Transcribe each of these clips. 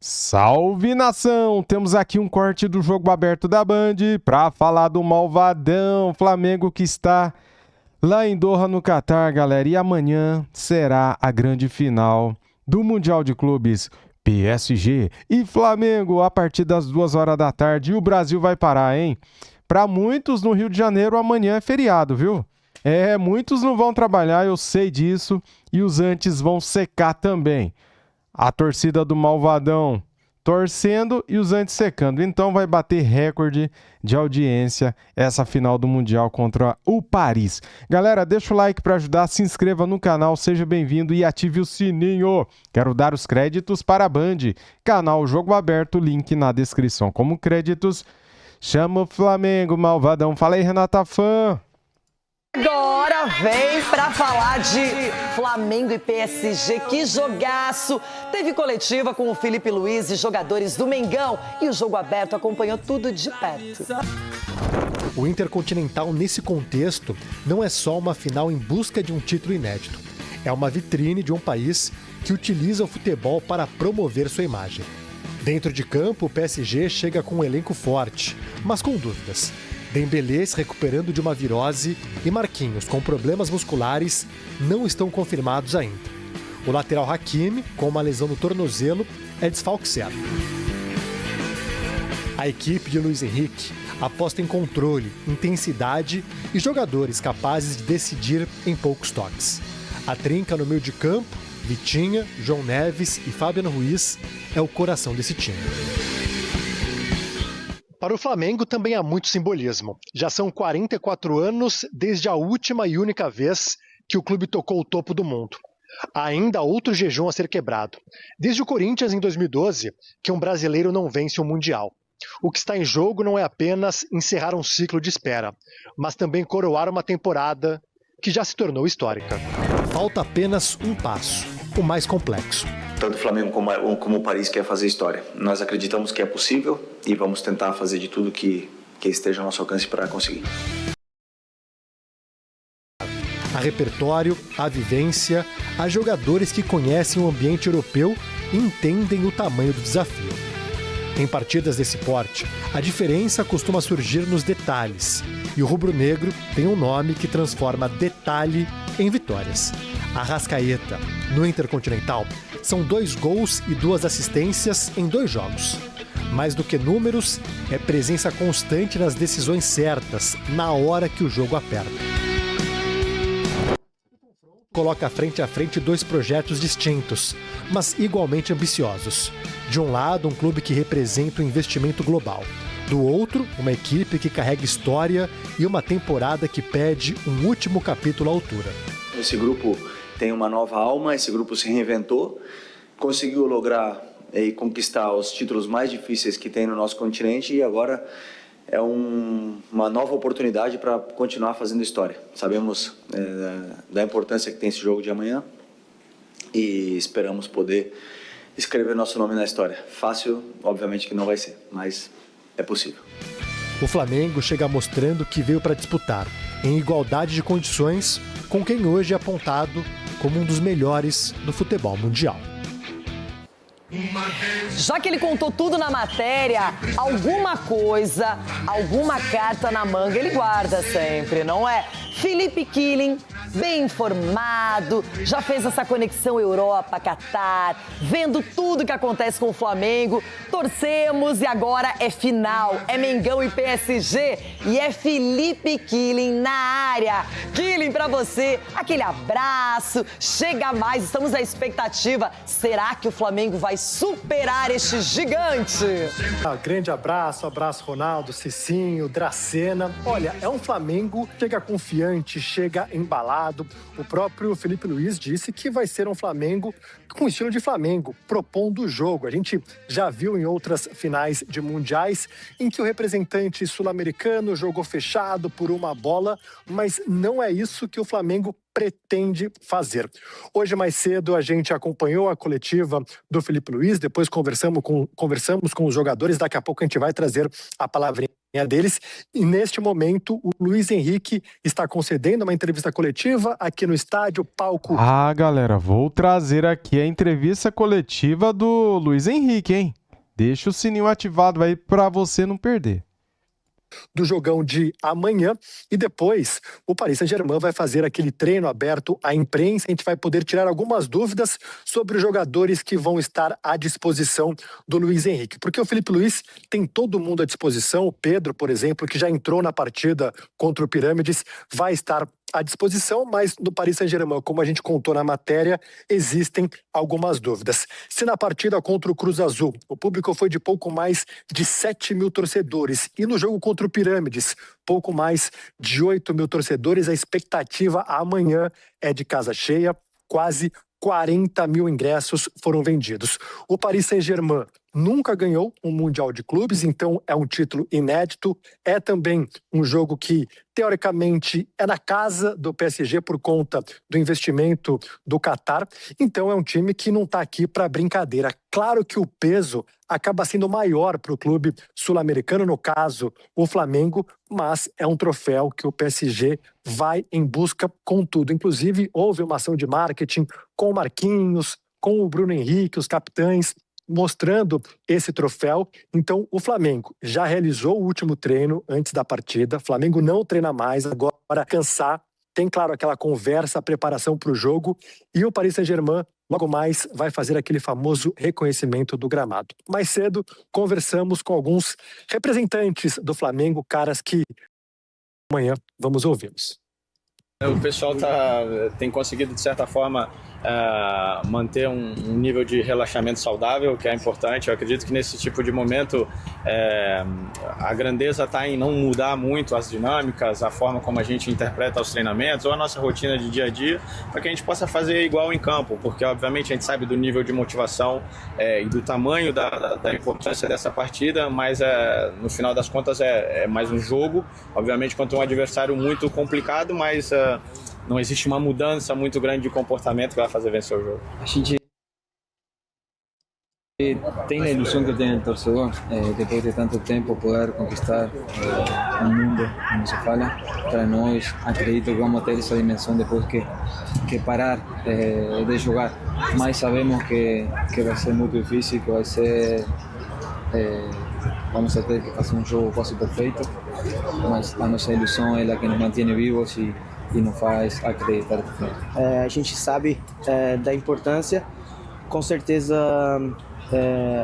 Salve, nação! Temos aqui um corte do jogo aberto da Band para falar do malvadão Flamengo que está lá em Doha, no Catar, galera. E amanhã será a grande final do Mundial de Clubes PSG e Flamengo a partir das 2 horas da tarde. E o Brasil vai parar, hein? Para muitos no Rio de Janeiro amanhã é feriado, viu? Muitos não vão trabalhar, eu sei disso. E os antes vão secar também. A torcida do Malvadão torcendo e os antes secando. Então vai bater recorde de audiência essa final do Mundial contra o Paris. Galera, deixa o like para ajudar, se inscreva no canal, seja bem-vindo e ative o sininho. Quero dar os créditos para a Band. Canal Jogo Aberto, link na descrição. Como créditos, chama o Flamengo, Malvadão. Fala aí, Renata Fã. Agora vem para falar de Flamengo e PSG, que jogaço! Teve coletiva com o Felipe Luiz e jogadores do Mengão e o Jogo Aberto acompanhou tudo de perto. O Intercontinental, nesse contexto, não é só uma final em busca de um título inédito. É uma vitrine de um país que utiliza o futebol para promover sua imagem. Dentro de campo, o PSG chega com um elenco forte, mas com dúvidas. Dembélé se recuperando de uma virose e Marquinhos, com problemas musculares, não estão confirmados ainda. O lateral Hakimi, com uma lesão no tornozelo, é desfalque certo. A equipe de Luiz Henrique aposta em controle, intensidade e jogadores capazes de decidir em poucos toques. A trinca no meio de campo, Vitinha, João Neves e Fabiano Ruiz, é o coração desse time. Para o Flamengo também há muito simbolismo. Já são 44 anos desde a última e única vez que o clube tocou o topo do mundo. Há ainda outro jejum a ser quebrado. Desde o Corinthians em 2012, que um brasileiro não vence o Mundial. O que está em jogo não é apenas encerrar um ciclo de espera, mas também coroar uma temporada que já se tornou histórica. Falta apenas um passo, o mais complexo. Tanto o Flamengo como o Paris quer fazer história. Nós acreditamos que é possível e vamos tentar fazer de tudo que esteja ao nosso alcance para conseguir. Há repertório, há vivência, há jogadores que conhecem o ambiente europeu e entendem o tamanho do desafio. Em partidas desse porte, a diferença costuma surgir nos detalhes, e o rubro-negro tem um nome que transforma detalhe em vitórias. Arrascaeta, no Intercontinental, são 2 gols e 2 assistências em 2 jogos. Mais do que números, é presença constante nas decisões certas, na hora que o jogo aperta. Coloca frente a frente 2 projetos distintos, mas igualmente ambiciosos. De um lado, um clube que representa o investimento global. Do outro, uma equipe que carrega história e uma temporada que pede um último capítulo à altura. Esse grupo tem uma nova alma, esse grupo se reinventou, conseguiu lograr e conquistar os títulos mais difíceis que tem no nosso continente e agora é uma nova oportunidade para continuar fazendo história. Sabemos da importância que tem esse jogo de amanhã e esperamos poder escrever nosso nome na história. Fácil, obviamente que não vai ser, mas é possível. O Flamengo chega mostrando que veio para disputar, em igualdade de condições, com quem hoje é apontado como um dos melhores do futebol mundial. Já que ele contou tudo na matéria, alguma coisa, alguma carta na manga ele guarda sempre, não é? Felipe Killing, bem informado, já fez essa conexão Europa-Catar, vendo tudo que acontece com o Flamengo. Torcemos e agora é final, é Mengão e PSG e é Felipe Killing na área. Killing, pra você, aquele abraço, chega mais, estamos à expectativa. Será que o Flamengo vai superar este gigante? Grande abraço Ronaldo, Cicinho, Dracena. Olha, é um Flamengo que chega confiante, chega embalado. O próprio Felipe Luiz disse que vai ser um Flamengo com estilo de Flamengo, propondo o jogo. A gente já viu em outras finais de mundiais em que o representante sul-americano jogou fechado por uma bola, mas não é isso que o Flamengo pretende fazer. Hoje, mais cedo, a gente acompanhou a coletiva do Felipe Luiz, depois conversamos com os jogadores, daqui a pouco a gente vai trazer a palavrinha deles, e neste momento o Luiz Henrique está concedendo uma entrevista coletiva aqui no estádio, palco. Ah, galera, vou trazer aqui a entrevista coletiva do Luiz Henrique, hein? Deixa o sininho ativado aí para você não perder. Do jogão de amanhã, e depois o Paris Saint-Germain vai fazer aquele treino aberto à imprensa. A gente vai poder tirar algumas dúvidas sobre os jogadores que vão estar à disposição do Luiz Henrique, porque o Filipe Luís tem todo mundo à disposição. O Pedro, por exemplo, que já entrou na partida contra o Pirâmides, vai estar à disposição, mas no Paris Saint-Germain, como a gente contou na matéria, existem algumas dúvidas. Se na partida contra o Cruz Azul o público foi de pouco mais de 7 mil torcedores, e no jogo contra o Pirâmides, pouco mais de 8 mil torcedores, a expectativa amanhã é de casa cheia. Quase 40 mil ingressos foram vendidos. O Paris Saint-Germain nunca ganhou um Mundial de Clubes, então é um título inédito. É também um jogo que, teoricamente, é na casa do PSG por conta do investimento do Qatar. Então é um time que não está aqui para brincadeira. Claro que o peso acaba sendo maior para o clube sul-americano, no caso, o Flamengo, mas é um troféu que o PSG vai em busca com tudo. Inclusive, houve uma ação de marketing com o Marquinhos, com o Bruno Henrique, os capitães, mostrando esse troféu. Então, o Flamengo já realizou o último treino antes da partida. O Flamengo não treina mais, agora cansar. Tem, claro, aquela conversa, a preparação para o jogo. E o Paris Saint-Germain, logo mais, vai fazer aquele famoso reconhecimento do gramado. Mais cedo, conversamos com alguns representantes do Flamengo, caras que amanhã vamos ouvi-los. O pessoal tem conseguido, de certa forma, manter um nível de relaxamento saudável, que é importante. Eu acredito que nesse tipo de momento a grandeza está em não mudar muito as dinâmicas, a forma como a gente interpreta os treinamentos ou a nossa rotina de dia a dia, para que a gente possa fazer igual em campo, porque obviamente a gente sabe do nível de motivação e do tamanho da importância dessa partida, mas no final das contas é mais um jogo, obviamente contra um adversário muito complicado, mas não existe uma mudança muito grande de comportamento que vai fazer vencer o jogo. A gente tem a ilusão que tem o torcedor, depois de tanto tempo, poder conquistar o mundo, como se fala. Para nós, acredito que vamos ter essa dimensão depois que parar de jogar. Mas sabemos que vai ser muito difícil, que vai ser... vamos ter que fazer um jogo quase perfeito, mas a nossa ilusão é a que nos mantém vivos e nos faz acreditar no final. A gente sabe da importância, com certeza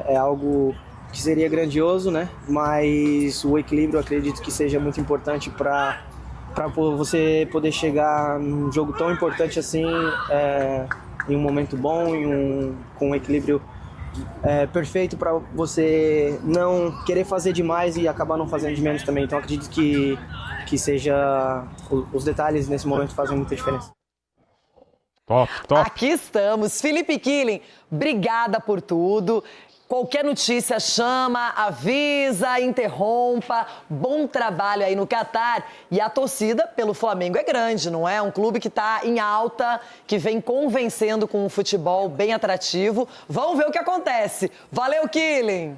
é algo que seria grandioso, né? Mas o equilíbrio, eu acredito que seja muito importante para você poder chegar num jogo tão importante assim, em um momento bom, com um equilíbrio perfeito, para você não querer fazer demais e acabar não fazendo de menos também. Então acredito que seja os detalhes nesse momento fazem muita diferença. Top. Aqui estamos. Filipe Killing, obrigada por tudo. Qualquer notícia, chama, avisa, interrompa. Bom trabalho aí no Qatar. E a torcida pelo Flamengo é grande, não é? Um clube que está em alta, que vem convencendo com um futebol bem atrativo. Vamos ver o que acontece. Valeu, Killing!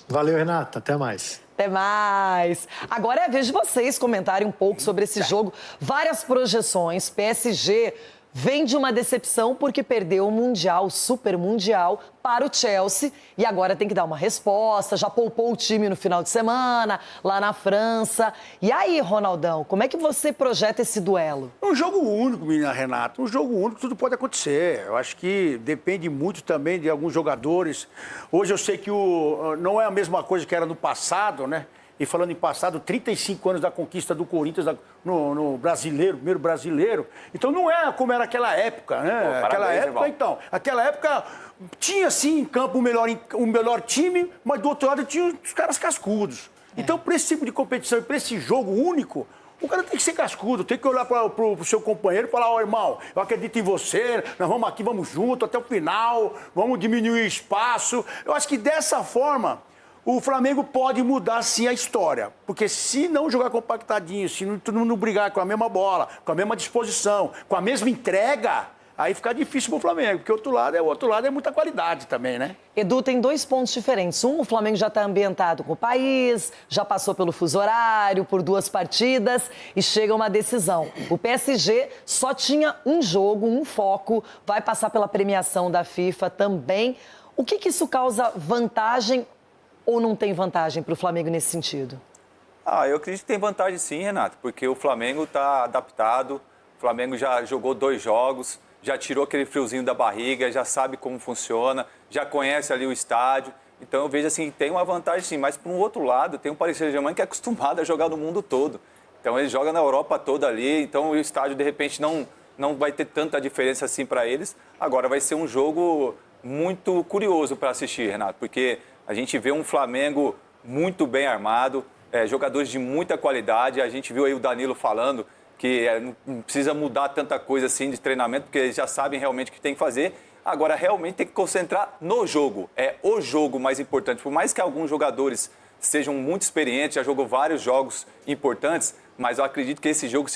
Valeu, Renata. Até mais. Até mais. Agora é a vez de vocês comentarem um pouco sobre esse jogo. Várias projeções. PSG vem de uma decepção porque perdeu o Mundial, o Super Mundial, para o Chelsea. E agora tem que dar uma resposta. Já poupou o time no final de semana, lá na França. E aí, Ronaldão, como é que você projeta esse duelo? Um jogo único, menina Renata. Um jogo único, tudo pode acontecer. Eu acho que depende muito também de alguns jogadores. Hoje eu sei que não é a mesma coisa que era no passado, né? E falando em passado, 35 anos da conquista do Corinthians no brasileiro, primeiro brasileiro. Então não é como era aquela época, né? Aquela época tinha sim em campo o melhor time, mas do outro lado tinha os caras cascudos. Então, para esse tipo de competição e para esse jogo único, o cara tem que ser cascudo, tem que olhar para o seu companheiro e falar: ó, irmão, eu acredito em você, nós vamos aqui, vamos junto até o final, vamos diminuir o espaço. Eu acho que dessa forma o Flamengo pode mudar sim a história, porque se não jogar compactadinho, se todo mundo brigar com a mesma bola, com a mesma disposição, com a mesma entrega, aí fica difícil pro Flamengo, porque o outro lado é muita qualidade também, né? Edu, tem 2 pontos diferentes. O Flamengo já está ambientado com o país, já passou pelo fuso horário, por 2 partidas e chega a uma decisão. O PSG só tinha um jogo, um foco, vai passar pela premiação da FIFA também. O que isso causa vantagem ou não tem vantagem para o Flamengo nesse sentido? Eu acredito que tem vantagem sim, Renato, porque o Flamengo está adaptado, o Flamengo já jogou 2 jogos, já tirou aquele friozinho da barriga, já sabe como funciona, já conhece ali o estádio. Então eu vejo assim, tem uma vantagem sim, mas por um outro lado tem um Paris Saint-Germain que é acostumado a jogar no mundo todo. Então ele joga na Europa toda ali, então o estádio de repente não vai ter tanta diferença assim para eles. Agora vai ser um jogo muito curioso para assistir, Renato, porque a gente vê um Flamengo muito bem armado, jogadores de muita qualidade. A gente viu aí o Danilo falando que não precisa mudar tanta coisa assim de treinamento, porque eles já sabem realmente o que tem que fazer. Agora, realmente tem que concentrar no jogo. É o jogo mais importante. Por mais que alguns jogadores sejam muito experientes, já jogou vários jogos importantes, mas eu acredito que esse jogo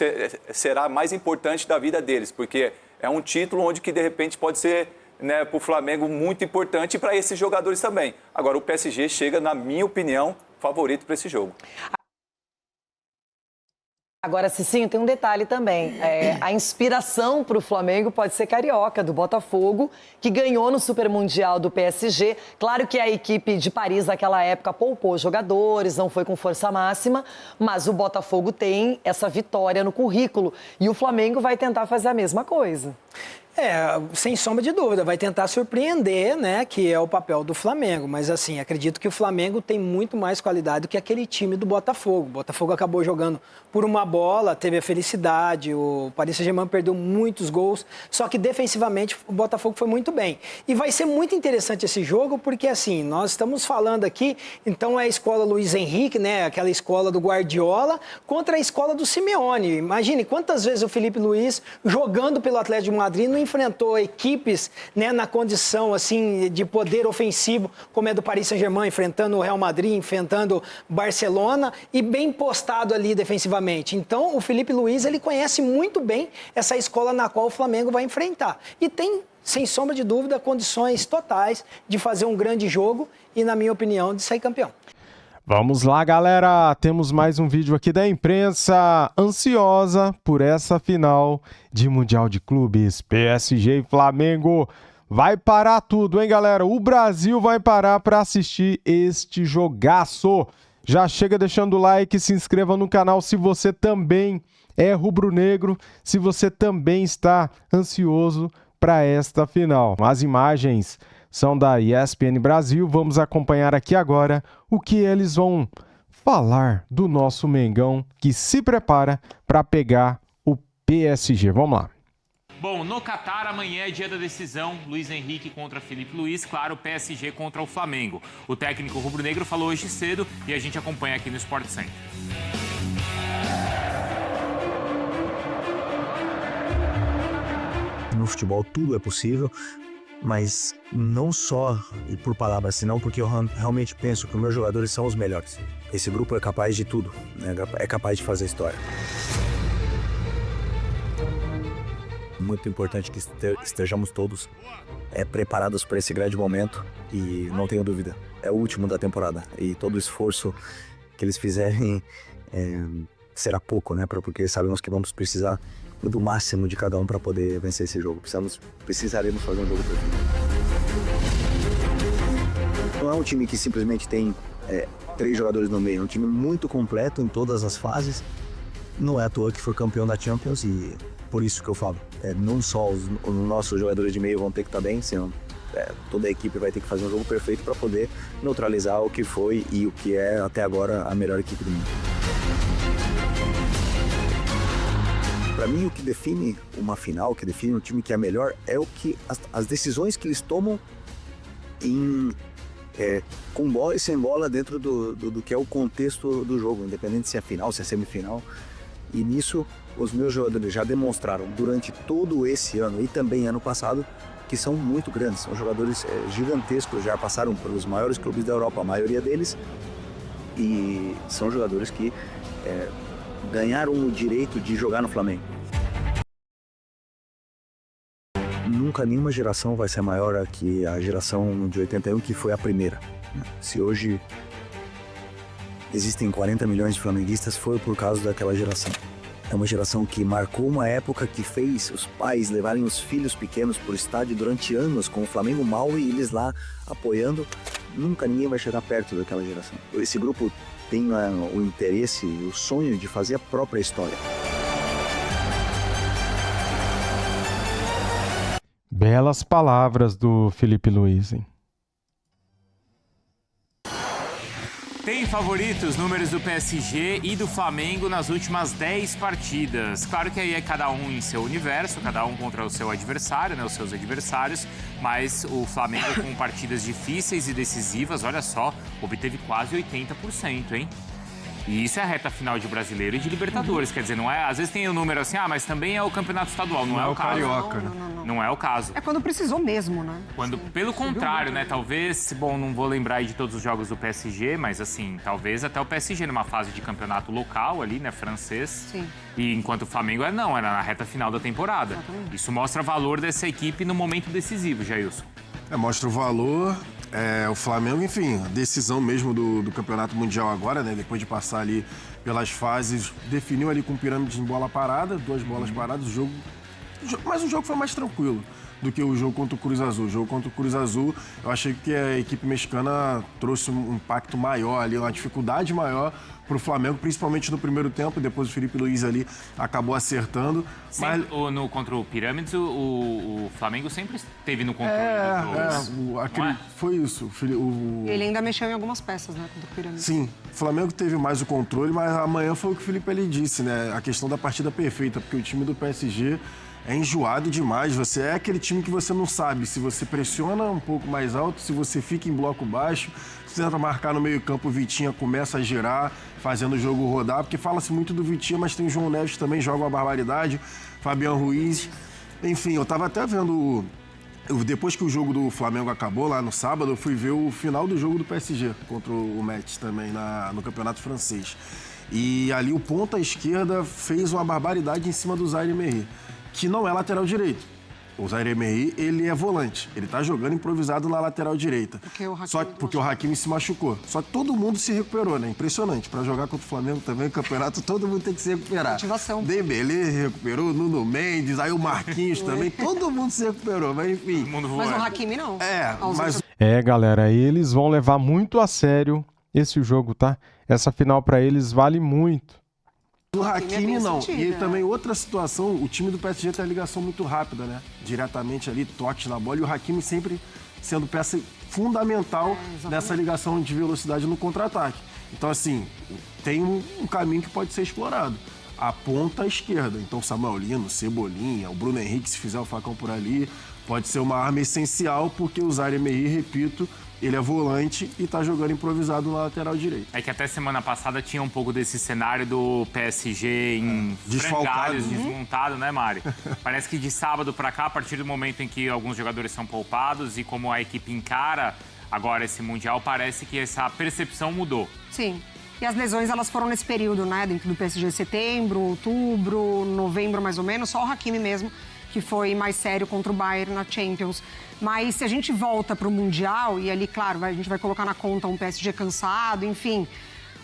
será mais importante da vida deles, porque é um título onde que, de repente, pode ser, né, para o Flamengo muito importante e para esses jogadores também. Agora, o PSG chega, na minha opinião, favorito para esse jogo. Agora, Cicinho, tem um detalhe também. A inspiração para o Flamengo pode ser carioca, do Botafogo, que ganhou no Super Mundial do PSG. Claro que a equipe de Paris, naquela época, poupou jogadores, não foi com força máxima, mas o Botafogo tem essa vitória no currículo. E o Flamengo vai tentar fazer a mesma coisa. Sem sombra de dúvida, vai tentar surpreender, né, que é o papel do Flamengo. Mas, assim, acredito que o Flamengo tem muito mais qualidade do que aquele time do Botafogo. O Botafogo acabou jogando por uma bola, teve a felicidade, o Paris Saint-Germain perdeu muitos gols, só que defensivamente o Botafogo foi muito bem. E vai ser muito interessante esse jogo, porque, assim, nós estamos falando aqui, então é a escola Luiz Henrique, né, aquela escola do Guardiola, contra a escola do Simeone. Imagine quantas vezes o Felipe Luiz, jogando pelo Atlético de Madrid, não enfrentou equipes, né, na condição assim de poder ofensivo, como é do Paris Saint-Germain, enfrentando o Real Madrid, enfrentando Barcelona e bem postado ali defensivamente. Então, o Felipe Luiz, ele conhece muito bem essa escola na qual o Flamengo vai enfrentar. E tem, sem sombra de dúvida, condições totais de fazer um grande jogo e, na minha opinião, de sair campeão. Vamos lá, galera. Temos mais um vídeo aqui da imprensa ansiosa por essa final de Mundial de Clubes. PSG e Flamengo. Vai parar tudo, hein, galera? O Brasil vai parar para assistir este jogaço. Já chega deixando o like, se inscreva no canal se você também é rubro-negro, se você também está ansioso para esta final. As imagens são da ESPN Brasil. Vamos acompanhar aqui agora o que eles vão falar do nosso Mengão, que se prepara para pegar o PSG. Vamos lá. Bom, no Catar, amanhã é dia da decisão. Luiz Henrique contra Felipe Luiz, claro, PSG contra o Flamengo. O técnico rubro-negro falou hoje cedo e a gente acompanha aqui no Sport Center. No futebol tudo é possível, mas não só por palavras, senão porque eu realmente penso que os meus jogadores são os melhores. Esse grupo é capaz de tudo, né? É capaz de fazer história. Muito importante que estejamos todos preparados para esse grande momento e não tenho dúvida, é o último da temporada e todo o esforço que eles fizerem será pouco, né? Porque sabemos que vamos precisar do máximo de cada um para poder vencer esse jogo. Precisaremos fazer um jogo perfeito. Não é um time que simplesmente tem 3 jogadores no meio, é um time muito completo em todas as fases. Não é à toa que foi campeão da Champions e por isso que eu falo, não só os nossos jogadores de meio vão ter que estar bem, senão toda a equipe vai ter que fazer um jogo perfeito para poder neutralizar o que foi e o que é até agora a melhor equipe do mundo. Para mim, o que define uma final, o que define um time que é melhor, é o que as decisões que eles tomam com bola e sem bola dentro do que é o contexto do jogo, independente se é final, se é semifinal. E nisso, os meus jogadores já demonstraram durante todo esse ano e também ano passado que são muito grandes. São jogadores gigantescos, já passaram pelos maiores clubes da Europa, a maioria deles. E são jogadores que ganharam o direito de jogar no Flamengo. nunca nenhuma geração vai ser maior que a geração de 81, que foi a primeira. Se hoje existem 40 milhões de flamenguistas, foi por causa daquela geração. É uma geração que marcou uma época, que fez os pais levarem os filhos pequenos por estádio durante anos, com o Flamengo mal e eles lá apoiando. Nunca ninguém vai chegar perto daquela geração. Esse grupo tem o interesse, o sonho de fazer a própria história. Belas palavras do Filipe Luiz, hein? Tem favoritos, números do PSG e do Flamengo nas últimas 10 partidas. Claro que aí é cada um em seu universo, cada um contra o seu adversário, né, os seus adversários, mas o Flamengo com partidas difíceis e decisivas, olha só, obteve quase 80%, hein? E isso é a reta final de Brasileiro e de Libertadores, quer dizer, não é, às vezes tem o número assim, mas também é o Campeonato Estadual, não é o caso. Carioca, né? Não é o caso. É quando precisou mesmo, né? Quando, pelo contrário, né? Talvez, bom, não vou lembrar aí de todos os jogos do PSG, mas assim, talvez até o PSG numa fase de campeonato local ali, né, francês. Sim. E enquanto o Flamengo era na reta final da temporada. Exatamente. Isso mostra o valor dessa equipe no momento decisivo, Jailson. Mostra o valor, o Flamengo, enfim, a decisão mesmo do Campeonato Mundial agora, né? Depois de passar ali pelas fases, definiu ali com pirâmide em bola parada, 2 bolas paradas, mas o jogo foi mais tranquilo do que o jogo contra o Cruz Azul. O jogo contra o Cruz Azul, eu achei que a equipe mexicana trouxe um impacto maior ali, uma dificuldade maior para o Flamengo, principalmente no primeiro tempo. Depois o Filipe Luiz ali acabou acertando. Sempre, mas contra o Pirâmides, o Flamengo sempre esteve no controle do jogo. Foi isso. Ele ainda mexeu em algumas peças, né, contra o Pirâmides. Sim, o Flamengo teve mais o controle, mas amanhã foi o que o Filipe ali disse, né? A questão da partida perfeita, porque o time do PSG é enjoado demais. Você é aquele time que você não sabe se você pressiona um pouco mais alto, se você fica em bloco baixo, se tenta marcar no meio-campo, o Vitinha começa a girar, fazendo o jogo rodar, porque fala-se muito do Vitinha, mas tem o João Neves também, joga uma barbaridade, Fabián Ruiz. Enfim, eu tava até vendo. Depois que o jogo do Flamengo acabou, lá no sábado, eu fui ver o final do jogo do PSG contra o Metz também, no Campeonato Francês. E ali o ponta esquerda fez uma barbaridade em cima do Zaire-Emery, que não é lateral direito. O Zaire-Emery, ele é volante. Ele tá jogando improvisado na lateral direita. Porque o Hakimi se machucou. Só que todo mundo se recuperou, né? Impressionante. Para jogar contra o Flamengo também, o campeonato, todo mundo tem que se recuperar. Motivação. Dembélé recuperou, Nuno Mendes, aí o Marquinhos também. Todo mundo se recuperou, mas enfim. Mas o Hakimi não. Galera, eles vão levar muito a sério esse jogo, tá? Essa final para eles vale muito. O Hakimi não. E também outra situação, o time do PSG tem a ligação muito rápida, né? Diretamente ali, toque na bola, e o Hakimi sempre sendo peça fundamental nessa ligação de velocidade no contra-ataque. Então, assim, tem um caminho que pode ser explorado. A ponta esquerda. Então, Samuel Lino, Cebolinha, o Bruno Henrique, se fizer o facão por ali, pode ser uma arma essencial, porque o Zaire-Emery, repito, ele é volante e tá jogando improvisado na lateral direita. É que até semana passada tinha um pouco desse cenário do PSG em frangalhos, desmontado, né, Mari? Parece que de sábado pra cá, a partir do momento em que alguns jogadores são poupados e como a equipe encara agora esse Mundial, parece que essa percepção mudou. Sim. E as lesões, elas foram nesse período, né? Dentro do PSG, setembro, outubro, novembro, mais ou menos. Só o Hakimi mesmo, que foi mais sério contra o Bayern na Champions. Mas se a gente volta para o Mundial, e ali, claro, a gente vai colocar na conta um PSG cansado, enfim.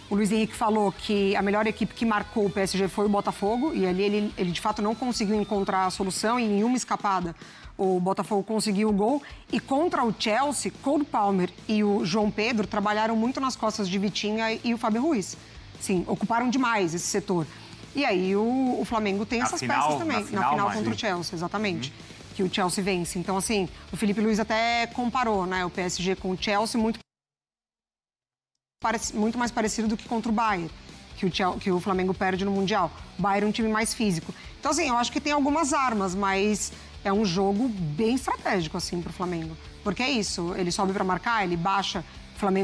O Luiz Henrique falou que a melhor equipe que marcou o PSG foi o Botafogo, e ali ele de fato não conseguiu encontrar a solução, e em uma escapada o Botafogo conseguiu o gol. E contra o Chelsea, Cole Palmer e o João Pedro trabalharam muito nas costas de Vitinha e o Fábio Ruiz. Sim, ocuparam demais esse setor. E aí o Flamengo tem essas peças também, na final contra o Chelsea, exatamente. Que o Chelsea vence. Então, assim, o Filipe Luiz até comparou, né, o PSG com o Chelsea muito mais parecido do que contra o Bayern, que o Flamengo perde no Mundial. O Bayern é um time mais físico. Então, assim, eu acho que tem algumas armas, mas é um jogo bem estratégico, assim, pro Flamengo. Porque é isso, ele sobe para marcar, ele baixa.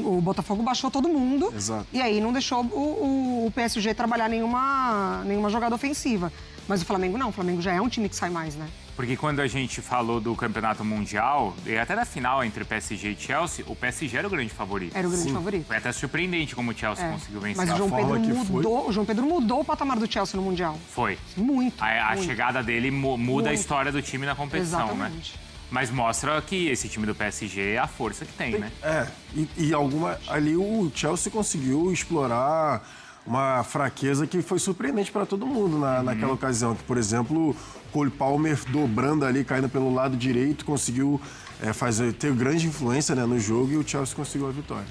O Botafogo baixou todo mundo. Exato. E aí não deixou o PSG trabalhar nenhuma jogada ofensiva. Mas o Flamengo não, o Flamengo já é um time que sai mais, né? Porque quando a gente falou do campeonato mundial, e até da final entre PSG e Chelsea, o PSG era o grande favorito. Era o grande favorito. Foi até surpreendente como o Chelsea conseguiu vencer. Mas o João Pedro mudou o patamar do Chelsea no Mundial. Foi. Muito. A chegada dele muda a história do time na competição, Exatamente. né? Mas mostra que esse time do PSG é a força que tem, né? Ali o Chelsea conseguiu explorar uma fraqueza que foi surpreendente para todo mundo naquela ocasião. Que, por exemplo, o Cole Palmer dobrando ali, caindo pelo lado direito, conseguiu ter grande influência, né, no jogo e o Chelsea conseguiu a vitória.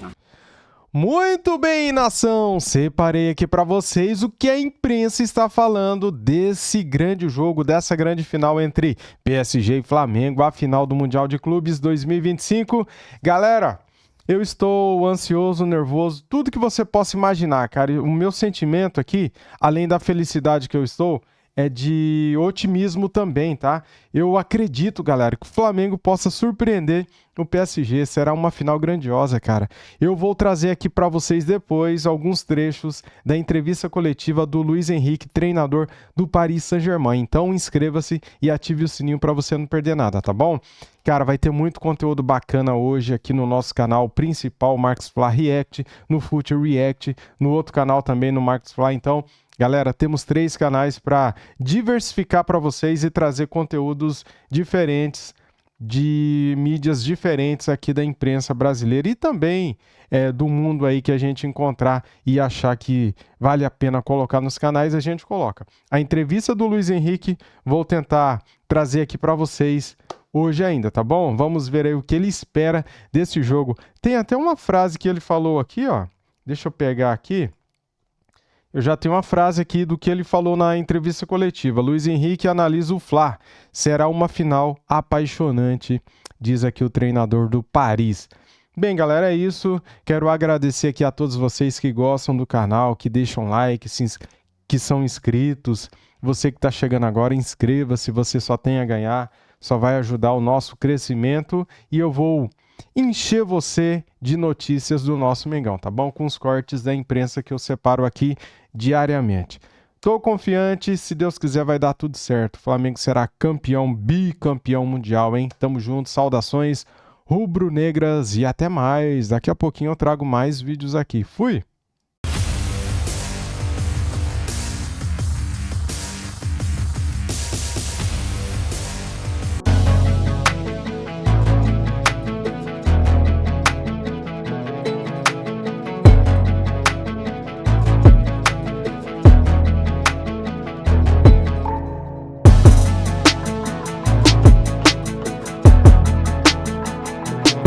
Muito bem, nação! Separei aqui para vocês o que a imprensa está falando desse grande jogo, dessa grande final entre PSG e Flamengo, a final do Mundial de Clubes 2025. Galera, eu estou ansioso, nervoso, tudo que você possa imaginar, cara. O meu sentimento aqui, além da felicidade que eu estou, é de otimismo também, tá? Eu acredito, galera, que o Flamengo possa surpreender o PSG. Será uma final grandiosa, cara. Eu vou trazer aqui para vocês depois alguns trechos da entrevista coletiva do Luiz Henrique, treinador do Paris Saint-Germain. Então inscreva-se e ative o sininho para você não perder nada, tá bom? Cara, vai ter muito conteúdo bacana hoje aqui no nosso canal principal, Marcos Flá React, no Fute React, no outro canal também, no Marcos Flá. Então, galera, temos 3 canais para diversificar para vocês e trazer conteúdos diferentes, de mídias diferentes aqui da imprensa brasileira e também do mundo aí que a gente encontrar e achar que vale a pena colocar nos canais, a gente coloca. A entrevista do Luiz Henrique, vou tentar trazer aqui para vocês hoje ainda, tá bom? Vamos ver aí o que ele espera desse jogo. Tem até uma frase que ele falou aqui, ó. Deixa eu pegar aqui. Eu já tenho uma frase aqui do que ele falou na entrevista coletiva. Luiz Henrique analisa o Fla. Será uma final apaixonante, diz aqui o treinador do Paris. Bem, galera, é isso. Quero agradecer aqui a todos vocês que gostam do canal, que deixam like, que são inscritos. Você que está chegando agora, inscreva-se, você só tem a ganhar. Só vai ajudar o nosso crescimento e eu vou encher você de notícias do nosso Mengão, tá bom? Com os cortes da imprensa que eu separo aqui diariamente. Tô confiante, se Deus quiser vai dar tudo certo. O Flamengo será campeão, bicampeão mundial, hein? Tamo junto, saudações rubro-negras e até mais. Daqui a pouquinho eu trago mais vídeos aqui. Fui!